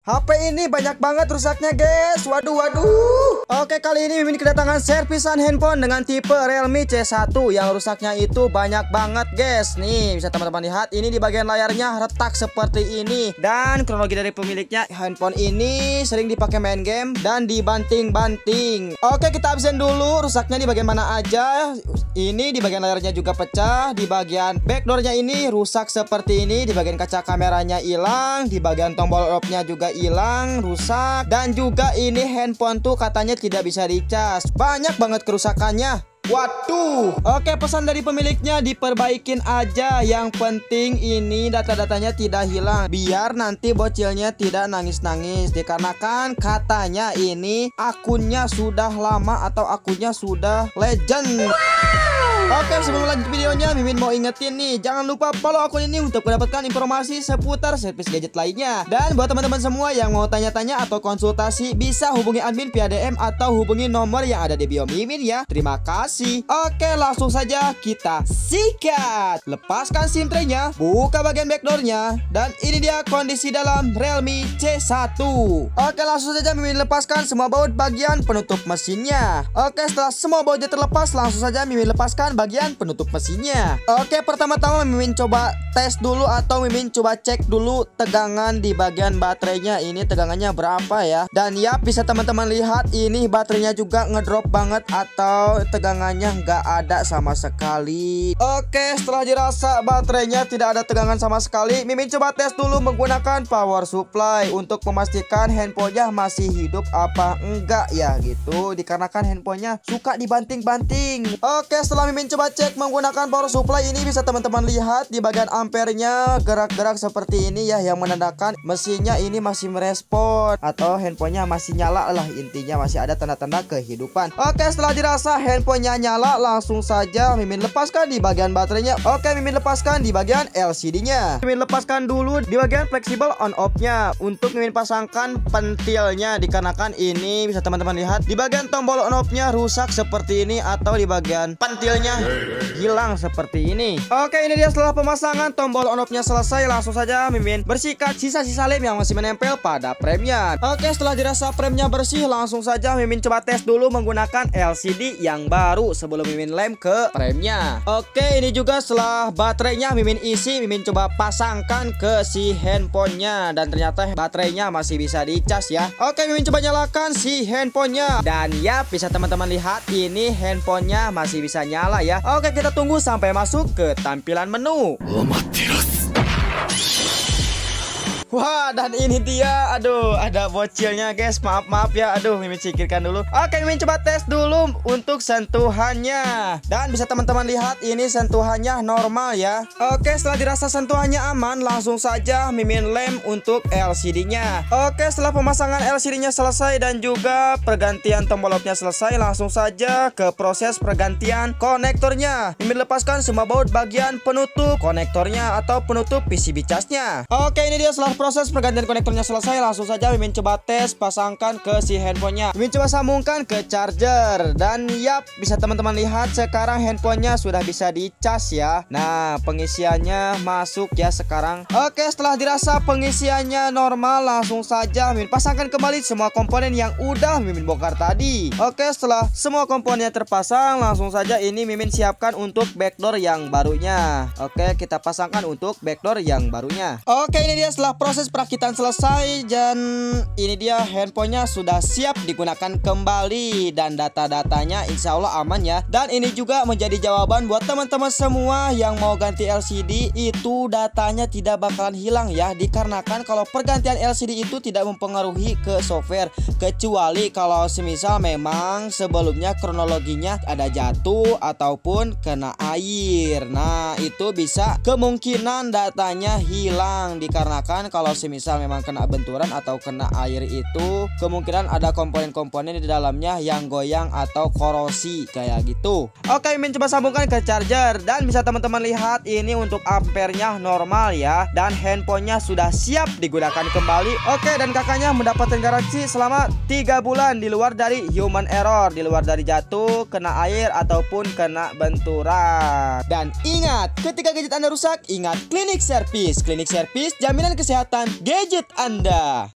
HP ini banyak banget rusaknya guys. Waduh. Oke, kali ini Mimin kedatangan servisan handphone dengan tipe Realme C1 yang rusaknya itu banyak banget guys. Nih bisa teman-teman lihat, ini di bagian layarnya retak seperti ini. Dan kronologi dari pemiliknya, handphone ini sering dipakai main game dan dibanting-banting. Oke, kita habisin dulu rusaknya di bagian mana aja. Ini di bagian layarnya juga pecah, di bagian backdoornya ini rusak seperti ini, di bagian kaca kameranya hilang, di bagian tombol off-nya juga hilang, rusak, dan juga ini handphone tuh katanya tidak bisa dicas. Banyak banget kerusakannya. Waduh. Oke, pesan dari pemiliknya diperbaikin aja. Yang penting ini data-datanya tidak hilang, biar nanti bocilnya tidak nangis-nangis. Dikarenakan katanya ini akunnya sudah lama atau akunnya sudah legend. Oke, sebelum lanjut videonya, Mimin mau ingetin nih, jangan lupa follow akun ini untuk mendapatkan informasi seputar servis gadget lainnya. Dan buat teman-teman semua yang mau tanya-tanya atau konsultasi, bisa hubungi admin via DM atau hubungi nomor yang ada di bio Mimin ya. Terima kasih. Oke, langsung saja kita sikat. Lepaskan SIM tray-nya, buka bagian backdoornya, dan ini dia kondisi dalam Realme C1. Oke, langsung saja Mimin lepaskan semua baut bagian penutup mesinnya. Oke, setelah semua bautnya terlepas, langsung saja Mimin lepaskan bagian penutup mesinnya. Oke, pertama-tama Mimin coba tes dulu atau Mimin coba cek dulu tegangan di bagian baterainya. Ini tegangannya berapa ya? Dan ya, bisa teman-teman lihat ini baterainya juga ngedrop banget atau tegangannya nggak ada sama sekali. Oke, setelah dirasa baterainya tidak ada tegangan sama sekali, Mimin coba tes dulu menggunakan power supply untuk memastikan handphonenya masih hidup apa enggak ya gitu. Dikarenakan handphonenya suka dibanting-banting. Oke, setelah Mimin coba cek menggunakan power supply ini, bisa teman-teman lihat di bagian ampernya gerak-gerak seperti ini ya, yang menandakan mesinnya ini masih merespon atau handphonenya masih nyala lah, intinya masih ada tanda-tanda kehidupan. Oke, setelah dirasa handphonenya nyala, langsung saja Mimin lepaskan di bagian baterainya. Oke, Mimin lepaskan di bagian LCD-nya. Mimin lepaskan dulu di bagian fleksibel on off-nya untuk Mimin pasangkan pentilnya. Dikarenakan ini bisa teman-teman lihat di bagian tombol on off-nya rusak seperti ini atau di bagian pentilnya hilang seperti ini. Oke, ini dia setelah pemasangan tombol on off-nya selesai, langsung saja Mimin bersihkan sisa-sisa lem yang masih menempel pada premnya. Oke, setelah dirasa premnya bersih, langsung saja Mimin coba tes dulu menggunakan LCD yang baru sebelum Mimin lem ke premnya. Oke, ini juga setelah baterainya Mimin isi, Mimin coba pasangkan ke si handphonenya, dan ternyata baterainya masih bisa dicas ya. Oke, Mimin coba nyalakan si handphonenya, dan ya bisa teman-teman lihat ini handphonenya masih bisa nyala ya. Oke, kita tunggu sampai masuk ke tampilan menu. Wah, dan ini dia. Aduh, ada bocilnya guys. Maaf ya. Aduh, Mimin singkirkan dulu. Oke, Mimin coba tes dulu untuk sentuhannya. Dan bisa teman-teman lihat ini sentuhannya normal ya. Oke, setelah dirasa sentuhannya aman, langsung saja Mimin lem untuk LCD-nya. Oke, setelah pemasangan LCD-nya selesai dan juga pergantian tombol off-nya selesai, langsung saja ke proses pergantian konektornya. Mimin lepaskan semua baut bagian penutup konektornya atau penutup PCB charge-nya. Oke, ini dia setelah proses pergantian konektornya selesai, langsung saja Mimin coba tes pasangkan ke si handphonenya. Mimin coba sambungkan ke charger, dan yap, bisa teman-teman lihat sekarang handphonenya sudah bisa dicas ya. Nah, pengisiannya masuk ya sekarang. Oke, setelah dirasa pengisiannya normal, langsung saja Mimin pasangkan kembali semua komponen yang udah Mimin bongkar tadi. Oke, setelah semua komponennya terpasang, langsung saja ini Mimin siapkan untuk backdoor yang barunya. Oke, kita pasangkan untuk backdoor yang barunya. Oke, ini dia setelah proses perakitan selesai, dan ini dia handphonenya sudah siap digunakan kembali, dan data-datanya insya Allah aman ya. Dan ini juga menjadi jawaban buat teman-teman semua yang mau ganti LCD, itu datanya tidak bakalan hilang ya. Dikarenakan kalau pergantian LCD itu tidak mempengaruhi ke software, kecuali kalau semisal memang sebelumnya kronologinya ada jatuh ataupun kena air. Nah, itu bisa kemungkinan datanya hilang. Dikarenakan kalau semisal memang kena benturan atau kena air itu kemungkinan ada komponen-komponen di dalamnya yang goyang atau korosi kayak gitu. Oke, Mimin coba sambungkan ke charger, dan bisa teman-teman lihat ini untuk ampernya normal ya, dan handphonenya sudah siap digunakan kembali. Oke, dan kakaknya mendapatkan garansi selama 3 bulan di luar dari human error, di luar dari jatuh, kena air ataupun kena benturan. Dan ingat, ketika gadget Anda rusak, ingat Klinik Servis. Klinik Servis, jaminan kesehatan gadget Anda.